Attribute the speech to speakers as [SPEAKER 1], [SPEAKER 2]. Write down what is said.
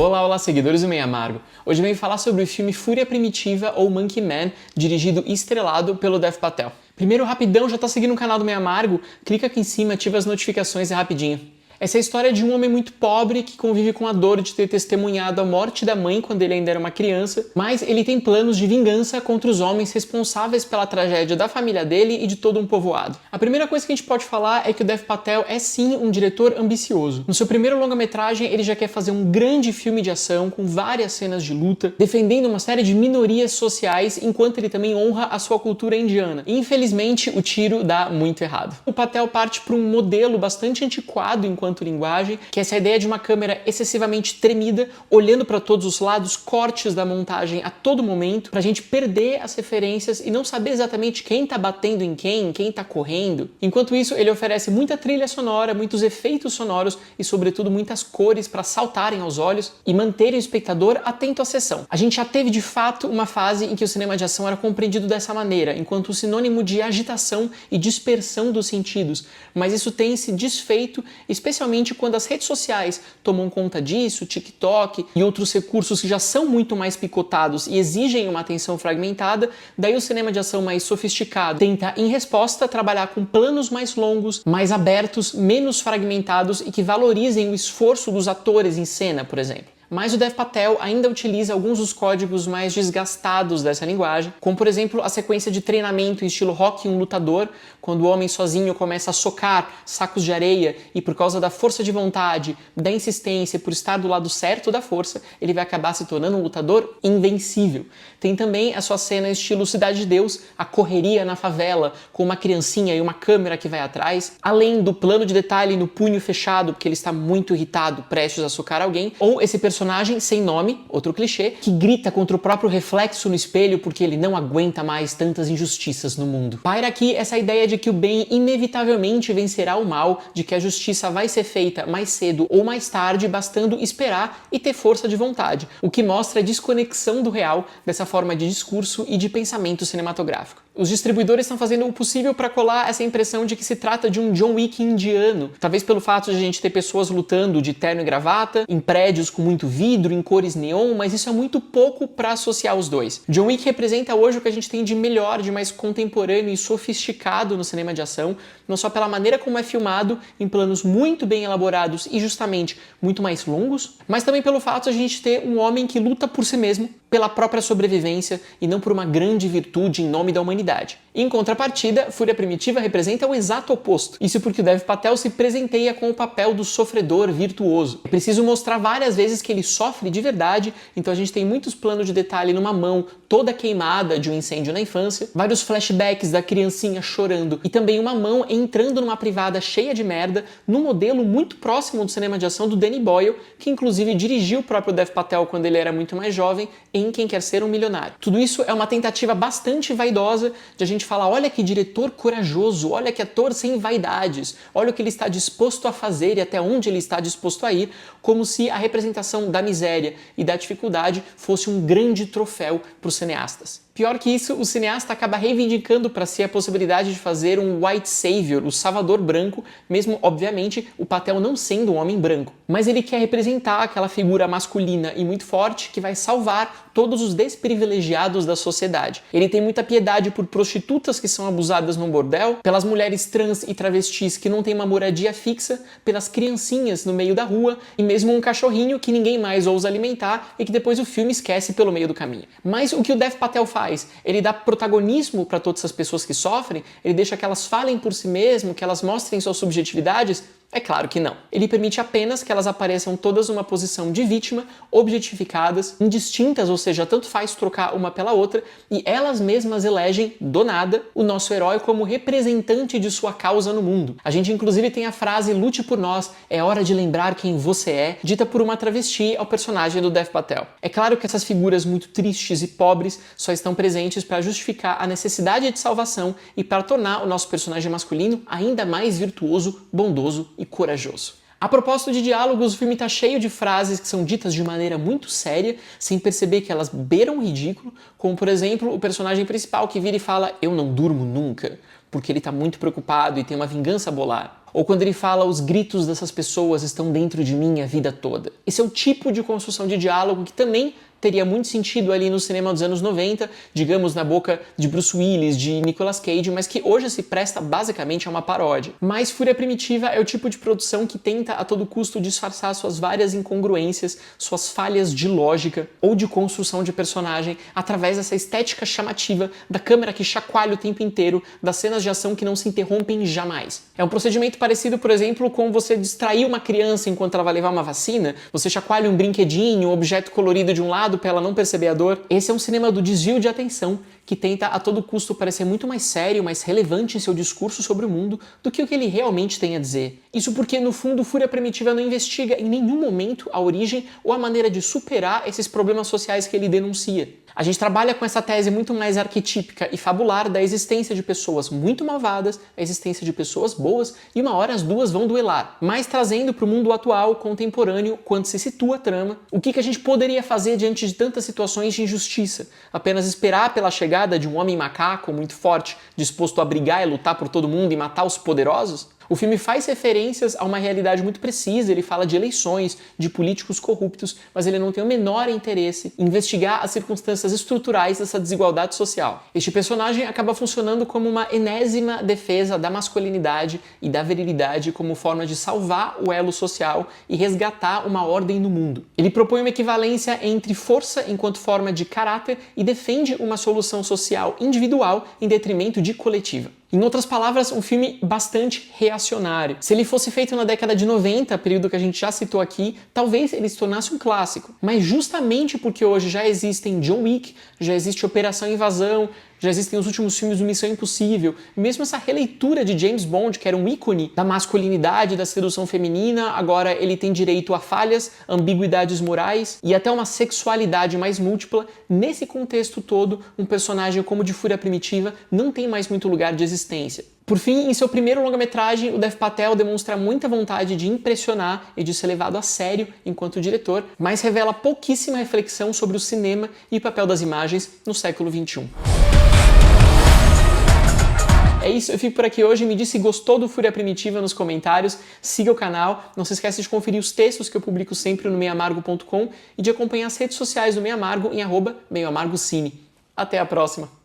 [SPEAKER 1] Olá, olá, seguidores do Meio Amargo. Hoje eu venho falar sobre o filme Fúria Primitiva ou Monkey Man, dirigido e estrelado pelo Dev Patel. Primeiro, rapidão, já tá seguindo o canal do Meio Amargo? Clica aqui em cima, ativa as notificações e rapidinho. Essa é a história de um homem muito pobre que convive com a dor de ter testemunhado a morte da mãe quando ele ainda era uma criança, mas ele tem planos de vingança contra os homens responsáveis pela tragédia da família dele e de todo um povoado. A primeira coisa que a gente pode falar é que o Dev Patel é sim um diretor ambicioso. No seu primeiro longa-metragem, ele já quer fazer um grande filme de ação com várias cenas de luta, defendendo uma série de minorias sociais, enquanto ele também honra a sua cultura indiana. E, infelizmente, o tiro dá muito errado. O Patel parte para um modelo bastante antiquado enquanto linguagem, que é essa ideia de uma câmera excessivamente tremida, olhando para todos os lados, cortes da montagem a todo momento, pra gente perder as referências e não saber exatamente quem tá batendo em quem tá correndo. Enquanto isso, ele oferece muita trilha sonora, muitos efeitos sonoros e, sobretudo, muitas cores para saltarem aos olhos e manterem o espectador atento à sessão. A gente já teve, de fato, uma fase em que o cinema de ação era compreendido dessa maneira, enquanto o sinônimo de agitação e dispersão dos sentidos, mas isso tem se desfeito, especialmente quando as redes sociais tomam conta disso, TikTok e outros recursos que já são muito mais picotados e exigem uma atenção fragmentada, daí o cinema de ação mais sofisticado tenta, em resposta, trabalhar com planos mais longos, mais abertos, menos fragmentados e que valorizem o esforço dos atores em cena, por exemplo. Mas o Dev Patel ainda utiliza alguns dos códigos mais desgastados dessa linguagem, como por exemplo a sequência de treinamento em estilo Rocky um lutador, quando o homem sozinho começa a socar sacos de areia e por causa da força de vontade, da insistência, por estar do lado certo da força, ele vai acabar se tornando um lutador invencível. Tem também a sua cena estilo Cidade de Deus, a correria na favela, com uma criancinha e uma câmera que vai atrás, além do plano de detalhe no punho fechado, porque ele está muito irritado, prestes a socar alguém, ou esse personagem sem nome, outro clichê, que grita contra o próprio reflexo no espelho porque ele não aguenta mais tantas injustiças no mundo. Paira aqui essa ideia de que o bem inevitavelmente vencerá o mal, de que a justiça vai ser feita mais cedo ou mais tarde, bastando esperar e ter força de vontade, o que mostra a desconexão do real dessa forma de discurso e de pensamento cinematográfico. Os distribuidores estão fazendo o possível para colar essa impressão de que se trata de um John Wick indiano, talvez pelo fato de a gente ter pessoas lutando de terno e gravata, em prédios com muito vidro, em cores neon, mas isso é muito pouco para associar os dois. John Wick representa hoje o que a gente tem de melhor, de mais contemporâneo e sofisticado no cinema de ação, não só pela maneira como é filmado, em planos muito bem elaborados e justamente muito mais longos, mas também pelo fato de a gente ter um homem que luta por si mesmo, pela própria sobrevivência e não por uma grande virtude em nome da humanidade. Em contrapartida, Fúria Primitiva representa o exato oposto. Isso porque o Dev Patel se presenteia com o papel do sofredor virtuoso. É preciso mostrar várias vezes que ele sofre de verdade, então a gente tem muitos planos de detalhe numa mão toda queimada de um incêndio na infância, vários flashbacks da criancinha chorando e também uma mão entrando numa privada cheia de merda, num modelo muito próximo do cinema de ação do Danny Boyle, que inclusive dirigiu o próprio Dev Patel quando ele era muito mais jovem, em Quem Quer Ser um Milionário. Tudo isso é uma tentativa bastante vaidosa de a gente falar, olha que diretor corajoso, olha que ator sem vaidades, olha o que ele está disposto a fazer e até onde ele está disposto a ir, como se a representação da miséria e da dificuldade fosse um grande troféu para os cineastas. Pior que isso, o cineasta acaba reivindicando para si a possibilidade de fazer um white savior, o salvador branco, mesmo, obviamente, o Patel não sendo um homem branco. Mas ele quer representar aquela figura masculina e muito forte que vai salvar todos os desprivilegiados da sociedade. Ele tem muita piedade por prostitutas que são abusadas num bordel, pelas mulheres trans e travestis que não têm uma moradia fixa, pelas criancinhas no meio da rua e mesmo um cachorrinho que ninguém mais ousa alimentar e que depois o filme esquece pelo meio do caminho. Mas o que o Dev Patel faz? Ele dá protagonismo para todas essas pessoas que sofrem? Ele deixa que elas falem por si mesmo, que elas mostrem suas subjetividades? É claro que não. Ele permite apenas que elas apareçam todas numa posição de vítima, objetificadas, indistintas, ou seja, tanto faz trocar uma pela outra, e elas mesmas elegem, do nada, o nosso herói como representante de sua causa no mundo. A gente inclusive tem a frase "lute por nós, é hora de lembrar quem você é", dita por uma travesti ao personagem do Dev Patel. É claro que essas figuras muito tristes e pobres só estão presentes para justificar a necessidade de salvação e para tornar o nosso personagem masculino ainda mais virtuoso, bondoso e corajoso. A propósito de diálogos, o filme está cheio de frases que são ditas de maneira muito séria, sem perceber que elas beiram o ridículo, como por exemplo o personagem principal que vira e fala "eu não durmo nunca", porque ele está muito preocupado e tem uma vingança a bolar. Ou quando ele fala, os gritos dessas pessoas estão dentro de mim a vida toda. Esse é o tipo de construção de diálogo que também teria muito sentido ali no cinema dos anos 90, digamos na boca de Bruce Willis, de Nicolas Cage, mas que hoje se presta basicamente a uma paródia. Mas Fúria Primitiva é o tipo de produção que tenta a todo custo disfarçar suas várias incongruências, suas falhas de lógica ou de construção de personagem através dessa estética chamativa da câmera que chacoalha o tempo inteiro, das cenas de ação que não se interrompem jamais. É um procedimento parecido, por exemplo, com você distrair uma criança enquanto ela vai levar uma vacina, você chacoalha um brinquedinho, um objeto colorido de um lado para ela não perceber a dor. Esse é um cinema do desvio de atenção que tenta a todo custo parecer muito mais sério, mais relevante em seu discurso sobre o mundo do que o que ele realmente tem a dizer. Isso porque, no fundo, Fúria Primitiva não investiga em nenhum momento a origem ou a maneira de superar esses problemas sociais que ele denuncia. A gente trabalha com essa tese muito mais arquetípica e fabular da existência de pessoas muito malvadas, a existência de pessoas boas, e uma hora as duas vão duelar. Mas trazendo para o mundo atual, contemporâneo, quando se situa a trama, o que a gente poderia fazer diante de tantas situações de injustiça? Apenas esperar pela chegada de um homem macaco muito forte, disposto a brigar e lutar por todo mundo e matar os poderosos? O filme faz referências a uma realidade muito precisa, ele fala de eleições, de políticos corruptos, mas ele não tem o menor interesse em investigar as circunstâncias estruturais dessa desigualdade social. Este personagem acaba funcionando como uma enésima defesa da masculinidade e da virilidade como forma de salvar o elo social e resgatar uma ordem no mundo. Ele propõe uma equivalência entre força enquanto forma de caráter e defende uma solução social individual em detrimento de coletiva. Em outras palavras, um filme bastante reacionário. Se ele fosse feito na década de 90, período que a gente já citou aqui, talvez ele se tornasse um clássico. Mas justamente porque hoje já existem John Wick, já existe Operação Invasão, já existem os últimos filmes do Missão Impossível, mesmo essa releitura de James Bond, que era um ícone da masculinidade, da sedução feminina, agora ele tem direito a falhas, ambiguidades morais e até uma sexualidade mais múltipla. Nesse contexto todo, um personagem como o de Fúria Primitiva não tem mais muito lugar de existência. Por fim, em seu primeiro longa-metragem, o Dev Patel demonstra muita vontade de impressionar e de ser levado a sério enquanto diretor, mas revela pouquíssima reflexão sobre o cinema e o papel das imagens no século XXI. É isso, eu fico por aqui hoje. Me diz se gostou do Fúria Primitiva nos comentários, siga o canal, não se esqueça de conferir os textos que eu publico sempre no meiamargo.com e de acompanhar as redes sociais do Meio Amargo em @meioamargocine. Até a próxima!